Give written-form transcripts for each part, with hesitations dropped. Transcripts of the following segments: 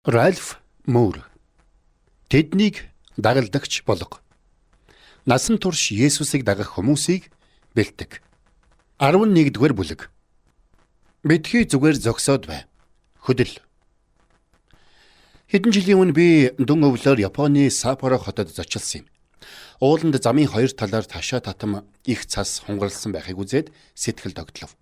Ральф Муур. Тэднийг дагалдагч болго. Насан турш Есүсийг дагах хүмүүсийг бэлтэг. 11-р бүлэг. Битгий зүгээр зогсоод бай. Хөдөл. Хэдэн жилийн өмнө би дүн өвлөөр Японы Саппоро хотод зочилсон юм. Ууланд замын хоёр талаар ташаа татам их цас хунгарласан байхыг үзээд сэтгэл догтлов.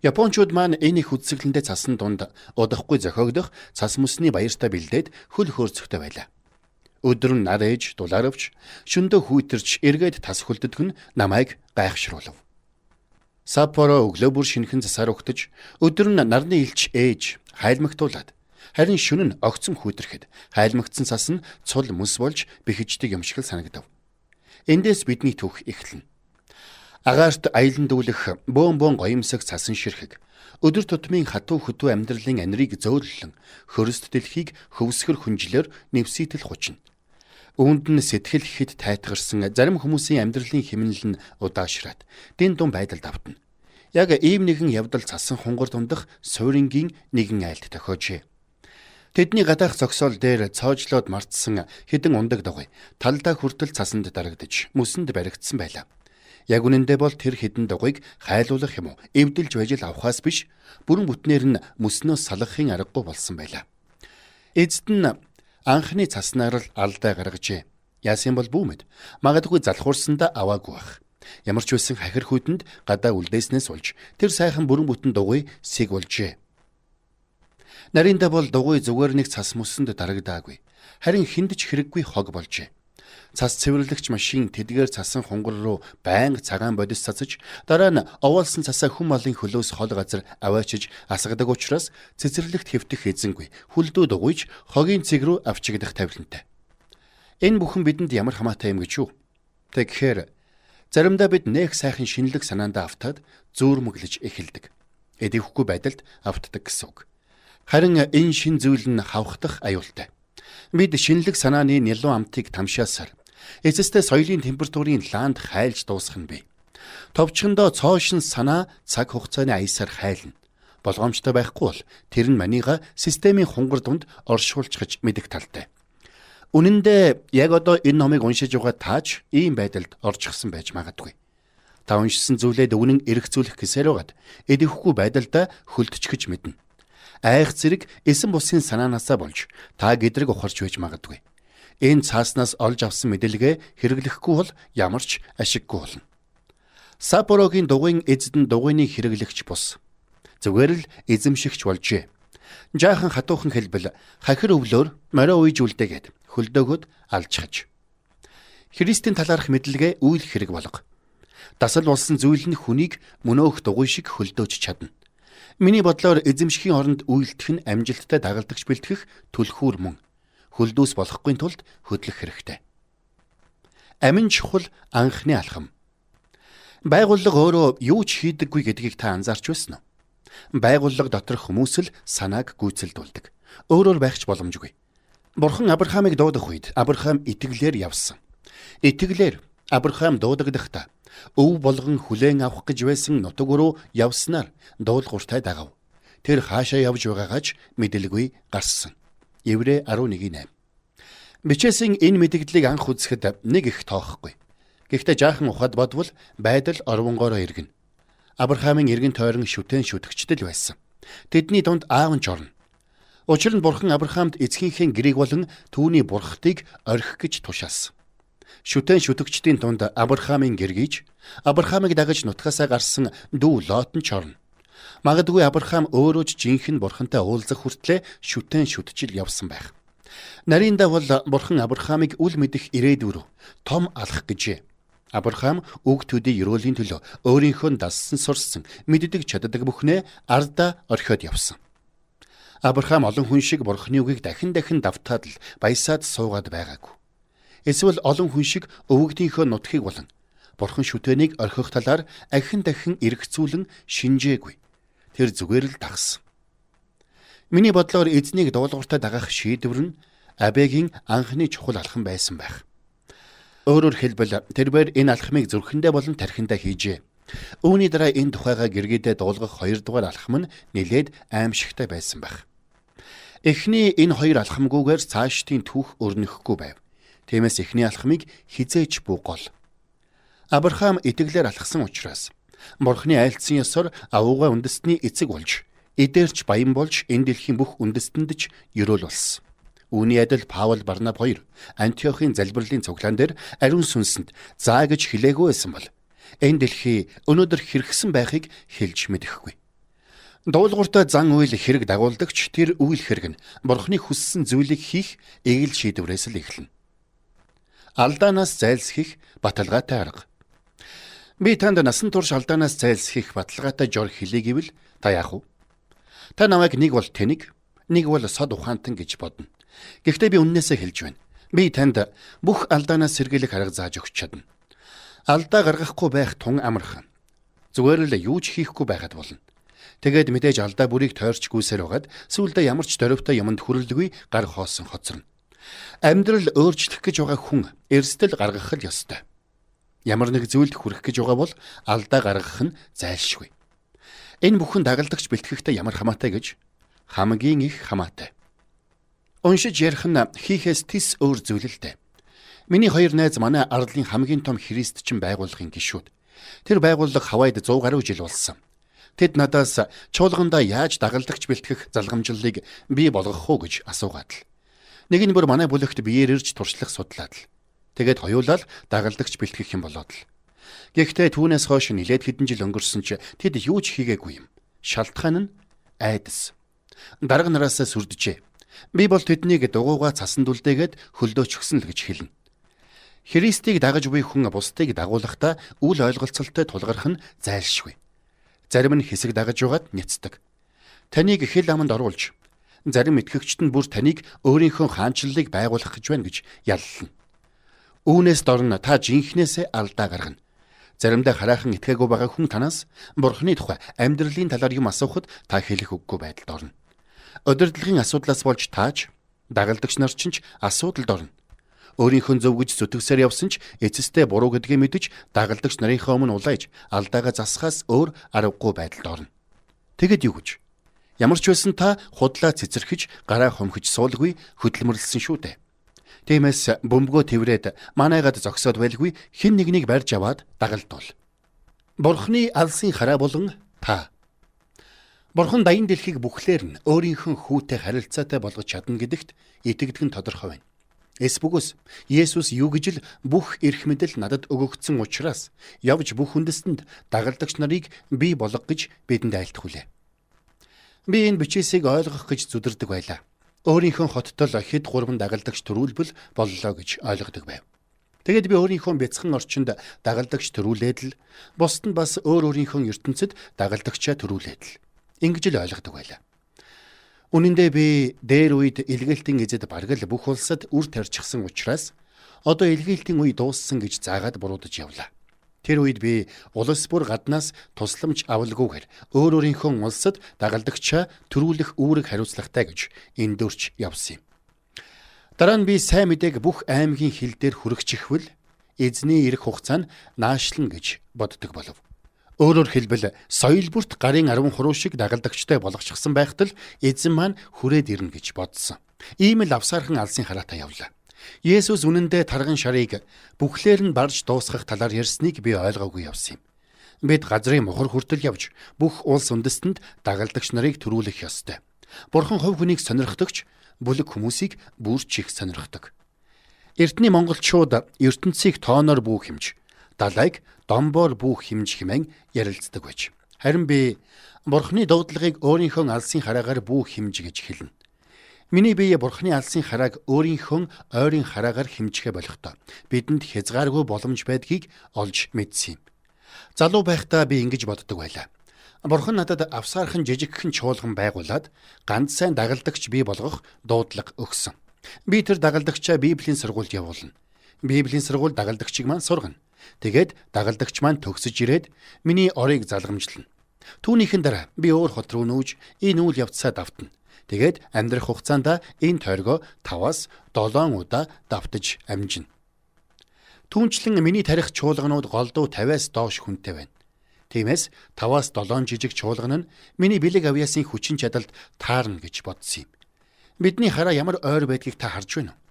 Япончууд маань энэ их үзэсгэлэнтэй цасан дунд удахгүй зохиогдох цас мөсний баяртай бэлдээд хөл хөөрцөгтэй байлаа. Өдөр нь нар ээж дулааравч шөндөө хүйтэрч эргээд тас хөлдөдг нь намайг гайхшруулв. Саппоро өглөө бүр шинхэн засаар өгтөж өдөр нь нарны илч ээж хайлмагтуулаад харин шөнө нь огцом хүйтрэхэд хайлмагтсан цас нь цул мөс болж бэхэждэг юм шиг санагдав. Эндээс бидний түүх эхэлнэ. Агаарт аяландүүлэх бөөн гоёмсог цасан ширхэг өдөр тутмын хатуу хөтөө амьдралын анирыг зөөллөн хөрөст дэлхийг хөвсгөр хүнжлэр нэвсийтэл хучна. Үүнд нь сэтгэл ихэд тайтгарсан зарим хүмүүсийн амьдралын хэмнэл нь удаашраад дин дун байдалд автна. Яг ийм нэгэн явдал цасан хунгар дундах суурингийн нэгэн айлд тохиожээ. Тэдний гадаах зогсоол дээр цоожлоод мартсан хэдэн ундаг дагой талдаа хүртэл цасанд дарагдж мөсөнд баригдсан байлаа. Яг үнэндээ бол тэр хэдэн дагойг хайлуулах юм уу, эвдэлж байж л авахаас биш, бүрэн бүтнээр нь мөснөөс салгахын аргагүй болсон байлаа. Эцэд нь анхны цаснаар л алдаа гаргажээ. Яасан бол бүүмэд магадгүй залхуурсандаа аваагүй бах. Ямар ч байсан хахир хүйтэнд гадаа үлдээснээс болж тэр сайхан бүрэн бүтэн дугуй сэг болжээ. Нариндаа бол дугуй зүгээр нэг цас мөсөнд дарагдаагүй. Харин хүнд ч хэрэггүй хог болжээ. Цас цэвэрлэгч машин тэдгээр цасан хунгар руу байнга цагаан бодис цацаж дараа нь овоолсон цасаа хүм малын хөлөөс хол газар аваачиж асгадаг учраас цэцэрлэгт хэвтэх эзэнгүй хүлдүү дугуйж хогийн цэг рүү авчигдах тавилантай. Энэ бүхэн бидэнд ямар хамаатай юм гэж юу? Тэгэхээр заримдаа бид нэх сайхан шинэлэг санаандаа автаад зүүрмөглөж эхэлдэг. Эдэвхгүй байдалд автдаг гэсэн үг. Харин энэ шин зүйл нь хавхдах аюултай. Бид шинэлэг санааны нялуун амтыг тамшаасаар эцэстээ соёлын температурын лаанд хайлж дуусгах нь бий. Товчхондоо цоошин санаа цаг хугацааны аясаар хайлна. Болгоомжтой байхгүй бол тэр нь манига системийн хунгар дунд оршуулчихж мэдэх талтай. Үнэн дээр яг одоо энэ номыг уншиж байгаа тааж ийм байдалд орчихсон байж магадгүй. Та уншсан зүйлээ өвнөн эргцүүлэх гэсээр байгаад эдэвхгүй байдалдаа хөлдчихөж мэднэ. Айх зэрэг эсэн бусын санаанаасаа болж та гэдрэг ухарч байж магадгүй. Энэ цааснаас олж авсан мэдээлгээ хэрэглэхгүй бол ямар ч ашиггүй болно. Саппорогийн дугуйн эзэд нь дугуйны хэрэглэгч бус. Зүгээр л эзэмшигч болжээ. Жаахан хатуухан хэлбэл хахир өвлөөр морио үйж үлдээгээд хөлдөөгөд алчхаж. Христийн талаарх мэдлэгээ үйл хэрэг болго. Дасал болсон зүйл нь хүнийг мөнөөх дугуй шиг хөлдөөж чадна. Миний бодлоор эзэмшихийн оронд үйлдэх нь амжилттай дагалдагч бэлтгэх түлхүүр мөн. Хөлдөөс болохгүй тулд хөдлөх хэрэгтэй. Амин чухал анхны алхам. Байгууллага өөрөө юу ч хийдэггүй гэдгийг та анзаарч байсан уу? Байгууллага доторх хүмүүс л санааг гүйцэлдүүлдэг. Өөрөөр байх ч боломжгүй. Бурхан Авраамыг дуудах үед Авраам итгэлээр явсан. Итгэлээр Авраам дуудахдаа өв болгон хүлээн авах гэж байсан нутаг руу явснаар дуулууртай дагав. Тэр хаашаа явж байгаагач мэдэлгүй гарсан. Еврэ 11:8. Бичээсийн энэ мэдэгдлийг анх үзэхэд нэг их тоохгүй. Гэхдээ жаахан ухаад бодвол байдал орвонгоороо иргэнэ. Авраамын эргэн тойрон шүтэн шүтгчдэл байсан. Тэдний дунд аав нь ч орно. Учир нь бурхан Авраамд эцгийнхээ гэрээг болон түүний бурхтыг орхих гэж тушаасан. Шүтэн шүтгчдийн дунд Авраамын гэргийж, Авраамыг дагаж нутгаасаа гарсан дүү Лот нь ч орно. Магадгүй Авраам өөрөө ч жинхэнэ бурхантай уулзах хүртлээр шүтэн шүтжил явсан байх. Нариндаа бол бурхан Авраамыг үл мэдэх ирээдүр том алах гэжээ. Авраам үг төдий ерөөлийн төлөө өөрийнхөө дассан сурсан мэддэг чаддаг бүхнээ ардаа орхиод явсан. Авраам олон хүн шиг бурханы үгийг дахин давтаад л баясаад суугаад байгаагүй. Эсвэл олон хүн шиг өвөгдийнхөө нутгийг болон бурхан шүтэнийг орхих талаар дахин эргцүүлэн шинжээгүй. Тэр зүгээр л дагсан. Миний бодлоор эзнийг дуулууртай дагах шийдвэр нь Абегийн анхны чухал алхам байсан байх. Өөрөөр хэлбэл тэрээр энэ алхмыг зүрхэндээ болон тархиндаа хийжээ. Үүний дараа энэ тухайга гэргээдээ дуулгах 2 дугаар алхам нь нэлээд аимшигтай байсан байх. Эхний энэ хоёр алхамгүйгээр цаашдын түүх өрнөхгүй байв. Тиймээс эхний алхмыг хизээч бүү гол. Авраам итгэлээр алхсан учраас Бурхны айлцсан ёсоор авууга үндэстний эцэг болж, эдээрч баян болж энэ дэлхийн бүх үндэстэнд ч ёроол болсон. Үүний адил Паул Барнаб хоёр Антиохын залбирлын цуглаан дээр ариун сүнсэнд заа гэж хэлээгүй байсан бол энэ дэлхий өнөөдөр хэрэгсэн байхыг хэлж мэдэхгүй. Дуулууртай зан үйл хэрэг дагуулдагч тэр үйл хэрэг нь Бурхны хүссэн зүйлийг хийх эгэл шийдвэрээс л эхэлнэ. Алдаанаас зайлсхийх баталгаатай арга. Би танд насан турш алдаанаас зайлсхийх баталгаатай жор хэлье гэвэл та яах вэ? Та намайг нэг бол тэнэг, нэг бол сод ухаантан гэж бодно. Гэхдээ би үннээсээ хэлж байна. Би танд бүх алдаанаас сэргийлэх арга зааж өгч чадна. Алдаа гаргахгүй байх тун амархан. Зүгээр л юу ч хийхгүй байхад болно. Тэгээд мэдээж алдаа бүрийг тойрч гүйсээр байгаад сүүлдээ ямар ч дөрөвтэй юмд хүрэлгүй гар хоосон хоцорно. Амьдрал өөрчлөх гэж байгаа хүн эрсдэл гаргах л ёстой. Ямар нэг зүйлд хүрэх гэж байгаа бол алдаа гаргах нь зайлшгүй. Энэ бүхэн дагалдагч бэлтгэхтэй ямар хамаатай гэж хамгийн их хамаатай. Уншиж ярих нь хийхээс тис өөр зүйл л дээ. Миний хоёр найз манай арлын хамгийн том христчин байгууллагын гишүүд. Тэр байгууллага Хавайд 100 гаруй жил болсон. Тэд надаас чуулгандаа яаж дагалдагч бэлтгэх залгамжлалыг бий болгох уу гэж асуугаад л. Нэг нь бүр манай бүлэгт биеэр ирж туршлах судлаад л. Тэгээд хоёулаа дагалдагч бэлтгэх юм болоод л. Гэхдээ түүнээс хойш нилээд хэдэн жил өнгөрсөн ч тэд юу ч хийгээгүй юм. Шалтгаан нь айдас. Дарга нараас сүрдэжээ. Би бол тэднийг дугуйгаа цасан дүлдээгээд хөлдөөчгсөн л гэж хэлнэ. Христийг дагаж буй хүн бусдыг дагуулахдаа үл ойлголцолтой тулгарх нь зайлшгүй. Зарим нь хэсэг дагаж байгаад няцдаг. Таныг хэл аманд оруулж, зарим итгэгчд нь бүр таныг өөрийнхөө хаанчлалыг байгуулах гэж байна гэж яллана. Үүнээс дорн та жинхнээсээ алдаа гаргана. Заримдаа хараахан итгээгүй байгаа хүн танаас Бурхны тухай амьдралын талаар юм асуухад та хэлэх үггүй байдалд орно. Удирдлагын асуудлаас болж тааж, дагалдагч нар ч асуудалд орно. Өөрийнхөө зөв гэж зүтгэсээр явсан ч эцэстээ буруу гэдгийг мэдэж дагалдагч нарынхаа өмнө улайж алдаага засахаас өөр аргагүй байдалд орно. Тэгэд юу гэж? Ямар ч байсан та худлаа цэцэрхэж гараа хомхиж суулгүй хөдөлмөрлсөн шүү дээ. Тиймээс бөмбөгөө тэврээд манайгаад зогсоод байлгүй хэн нэгнийг барьж аваад дагалдуул. Бурхны алсын хараа болон та. Бурхан даян дэлхийг бүхлээр нь өөрийнхөө хүүтэй харилцаатай болгож чадна гэдэгт итгэдэг нь тодорхой байна. Эсбүгээс Есүс юу гэж л бүх эрх мэдэл надад өгөгдсөн учраас явж бүх үндэстэнд дагалдагч нарыг бий болго гэж бидэнд айлтгуулээ. Би энэ бичээсийг ойлгох гэж зүдэрдэг байлаа. Өөрийнхөө хоттол хэд гурван дагалдагч төрүүлбэл боллоо гэж ойлгодог байв. Тэгэд би өөрийнхөө бяцхан орчинд дагалдагч төрүүлээд л бусд нь бас өөрийнхөө ертөнцид дагалдагчаа төрүүлээд л ингэж л ойлгодог байлаа. Үнэн дээр би дээр үед илгээлтийн эзэд бараг л бүх улсад үр тарьчихсан учраас одоо илгээлтийн үе дууссан гэж заагаад буруудаж явлаа. Тэр үед би улс бүр гаднаас тусламж авалгүйгээр өөрийнхөө улсад дагалдагчаа төрүүлэх үүрэг хариуцлагатай гэж эндөрч явсан юм. Дараа нь би сайн мэдээг бүх аймгийн хил дээр хүргэчихвэл эзний ирэх хугацаа нь наашлан гэж боддог болов. Өөрөөр хэлбэл соёл бүрт гарын 10 хуруу шиг дагалдагчтай болгочихсон байхад л эзэн маань хүрээд ирнэ гэж бодсон. Ийм л авсаархан алсын хараатай явлаа. Есүс үнэндээ тарган шарыг бүхлээр нь барж дуусгах талаар ярьсныг би ойлгоогүй явсан юм. Бид газрын мухар хүртэл явж бүх улс үндэстэнд дагалдагч нарыг төрүүлэх ёстой. Бурхан хувь хүнийг сонирхдогч бүлэг хүмүүсийг бүрч их сонирхдог. Эртний монголчууд ертөнцийг тооноор бүү хэмж, далайг домбоор бүү хэмж хэмээн ярилцдаг байж. Харин би Бурханы дуудлагыг өөрийнхөө алсын хараагаар бүү хэмж гэж хэлнэ. Миний бие Бурханы алсын харааг өөрийнхөө ойрын хараагаар хэмжихэ болохтой. Бидэнд хязгааргүй боломж байдгийг олж мэдсэн юм. Залуу байхдаа би ингэж боддог байлаа. Бурхан надад авсаархан жижигхэн чуулган байгуулад ганц сайн дагалдагч бий болгох дуудлага өгсөн. Би тэр дагалдагчаа Библийн сургуульд явуулна. Библийн сургууль дагалдагчийг маань сургана. Тэгээд дагалдагч маань төгсөж ирээд миний орыг залгамжлана. Түүнийхэн дараа би өөр хот руу нүүж энэ үйл явцаа давтна. Тэгээд амьдрах хугацаанд энэ тойргоо 5-аас 7 удаа давтаж амжина. Түүнчлэн миний тарих чуулганууд голдуу 50-аас доош хүнтэй байна. Тиймээс 5-аас 7 жижиг чуулган нь миний бэлэг авьяасын хүчин чадалд таарна гэж бодсон юм. Бидний хараа ямар ойр байдгийг та харж байна уу?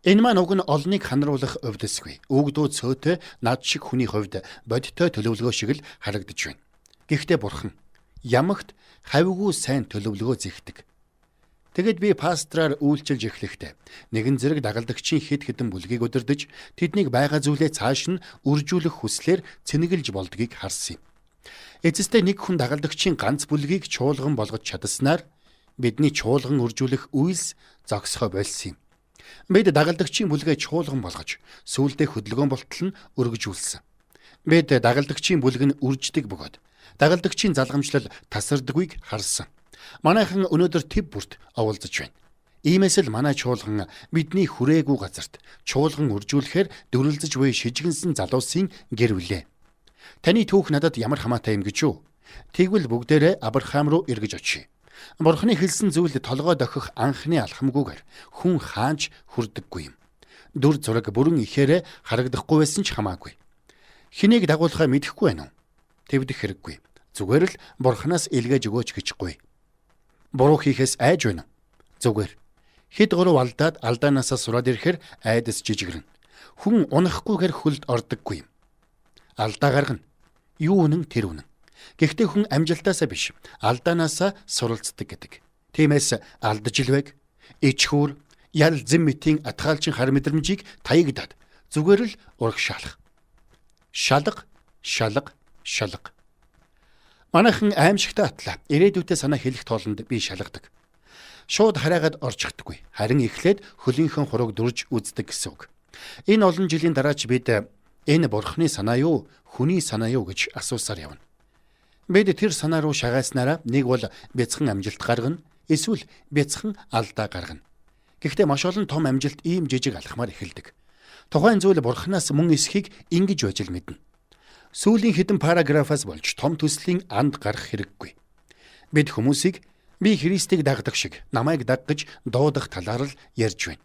Энэ маань уг нь олныг ханаруулах өвдөсгүй. Өгдөө цөөтэй над шиг хүний хувьд бодиттой төлөвлөгөө шиг л харагдаж байна. Гэхдээ Бурхан ямагт хавьгүй сайн төлөвлөгөө зэгдэг. Тэгэд би пастраар үйлчилж эхлэхдээ нэгэн зэрэг дагалдагчийн хэд хэдэн бүлгийг удирдах, тэднийг байгаа зүйлээ цааш нь үржүүлэх хүслээр цэнэгэлж болдгийг харсан юм. Эцэстээ нэг хүн дагалдагчийн ганц бүлгийг чуулган болгож чадсанаар бидний чуулган үржүүлэх үйлс зогсохоо болсон юм. Бид дагалдагчийн бүлгээ чуулган болгож сүүлдээ хөдөлгөөн болтол нь өргөжүүлсэн. Бид дагалдагчийн бүлэг нь үрждэг бөгөөд дагалдагчийн залгамжлал тасардаггүйг харсан. Манайхан өнөөдөр төв бүрт оволзож байна. Иймээс л манай чуулган бидний хүрээгүй газарт чуулган үржүүлэхээр дөрвөлзэж буй шижгэнсэн залуусын гэр бүлээ. Таны түүх надад ямар хамаатай юм гэж юу? Тэгвэл бүгдээрээ Авраам руу эргэж очие. Бурхны хэлсэн зүйл толгой дохих анхны алхамгүйгээр хүн хаанч хүрдэггүй юм. Дүр зураг бүрэн ихээр харагдахгүй байсан ч хамаагүй. Хэнийг дагуулахаа мэдэхгүй байна уу? Тэвдэх хэрэггүй. Зүгээр л Бурханаас илгээж өгөөч гэжгүй. Буруу хийхээс айж байна. Зүгээр. Хэд гурав алдаад алдаанаасаа сураад ирэхээр айдас жижигэрнэ. Хүн унахгүйгээр хөлд ордоггүй юм. Алдаа гаргана. Юу үнэн тэр үнэн. Гэхдээ хүн амжилтаасаа биш, алдаанаасаа суралцдаг гэдэг. Тиймээс алдаж илвэг, ичхүүр, ял зэм мэтийн атгаалчин хар мэдрэмжийг таягдаад зүгээр л урагшаалах. Шалга, шалга, шалга. Манайхан аимшигтай атлаа. Ирээдүйдээ санаа хэлэх тоолонд би шалгадаг. Шууд хараагаад орчихдаггүй. Харин эхлээд хөлийнхөн хурууг дүрж үздэг гэсэн үг. Энэ олон жилийн дараач бид энэ Бурхны санаа юу, хүний санаа юу гэж асуусаар явна. Бид тэр санаа руу шагааснараа нэг бол бяцхан амжилт гаргана, эсвэл бяцхан алдаа гаргана. Гэхдээ маш олон том амжилт ийм жижиг алхмаар эхэлдэг. Тухайн зүйл Бурханаас мөн эсхийг ингэж байж л мэднэ. Сүүлийн хэдэн параграфаас болж том төслийн анд гарах хэрэггүй. Бид хүмүүсийг би Христийг дагдаг шиг намайг даггаж дуудах талаар л ярьж байна.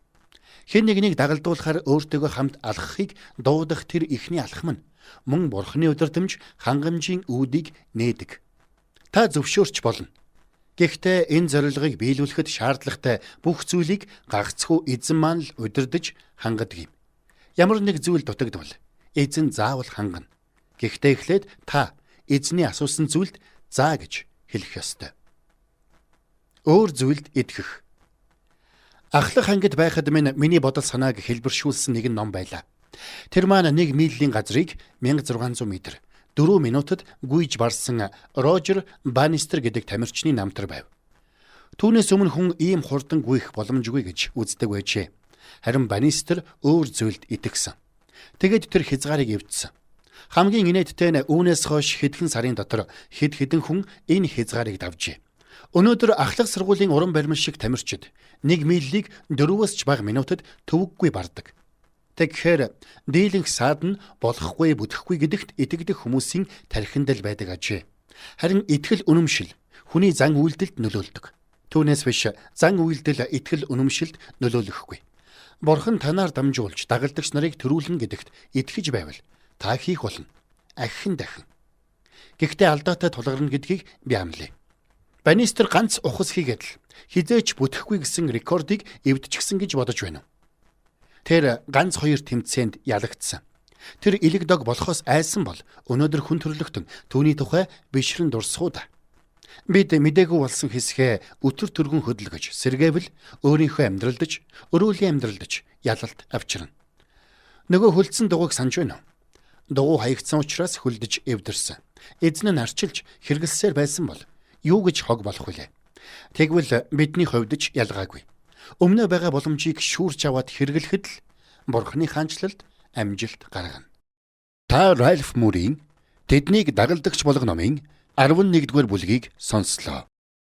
Хэн нэгнийг дагалдуулахаар өөртөөгөө хамт алхахыг дуудах тэр ихний алхам нь мөн Бурхны удирдамж хангамжийн үүдийг нээдэг. Та зөвшөөрч болно. Гэхдээ энэ зорилгыг биелүүлэхэд шаардлагатай бүх зүйлийг гагцхүү эзэн маань л удирдах хангадаг юм. Ямар нэг зүйл дутагдвал эзэн заавал хангана. Гэхдээ эхлээд та эзний асуусан зүйлд заа гэж хэлэх ёстой. Өөр зүйлд итгэх. Ахлах ангид байхад миний бодол санааг хэлбэршүүлсэн нэгэн ном байлаа. Тэр маань 1 милийн газрыг 1600 м 4 минутад гүйж барсан Рожер Баннистер гэдэг тамирчны намтар байв. Түүнээс өмнө хүн ийм хурдан гүйх боломжгүй гэж үздэг байжээ. Харин Баннистер өөр зүйлд итгэсэн. Тэгээд тэр хязгаарыг эвдсэн. Хамгийн инээдтэй нь үүнээс хойш хэдхэн сарын дотор хэд хэдэн хүн энэ хязгаарыг давжээ. Өнөөдөр ахлах сургуулийн уран баримт шиг тамирчид 1 милийг 4-өөс ч бага минутад төвөггүй бардаг. Тэгэхээр дийлэнх саад нь болохгүй бүтэхгүй гэдэгт итгэдэг хүмүүсийн тархинд л байдаг ажээ. Харин итгэл үнэмшил хүний зан үйлдэлд нөлөөлдөг. Түүнээс биш зан үйлдэл итгэл үнэмшилд нөлөөлөхгүй. Бурхан танаар дамжуулж дагалдагч нарыг төрүүлнэ гэдэгт итгэж байвал та хийх болно. Ахин дахин. Гэхдээ алдаатай тулгарна гэдгийг би амлая. Баннистер ганц ухас хийгээд л хизээч бүтэхгүй гэсэн рекордыг эвдчихсэн гэж бодож байна. Тэр ганц 2 тэмцээнд ялагдсан. Тэр элэг дог болохоос айсан бол өнөөдөр хүн төрлөختөн түүний тухай бишрэн дурсахуу да. Бид мдээгүй болсон хэсгээ өтөр төргөн хөдөлгөж сэргээвэл өөрийнхөө амьдралдаж, өрөөлийн амьдралдаж ялалт авчирна. Нөгөө хөлдсөн дугуйг санаж байна уу? Дугуй хаягдсан учраас хөлдөж эвдэрсэн. Эзэн нь арчилж хэрэгэлсээр байсан бол юу гэж хог болох вүлээ? Тэгвэл бидний хувьд ч ялгаагүй. Өмнө байгаа боломжийг шүүрч аваад хэрэглэхэд л Бурхны хаанчлалд амжилт гаргана. Та Ральф Мурийн тэднийг дагалдагч болгох номын 11-р бүлгийг сонслоо.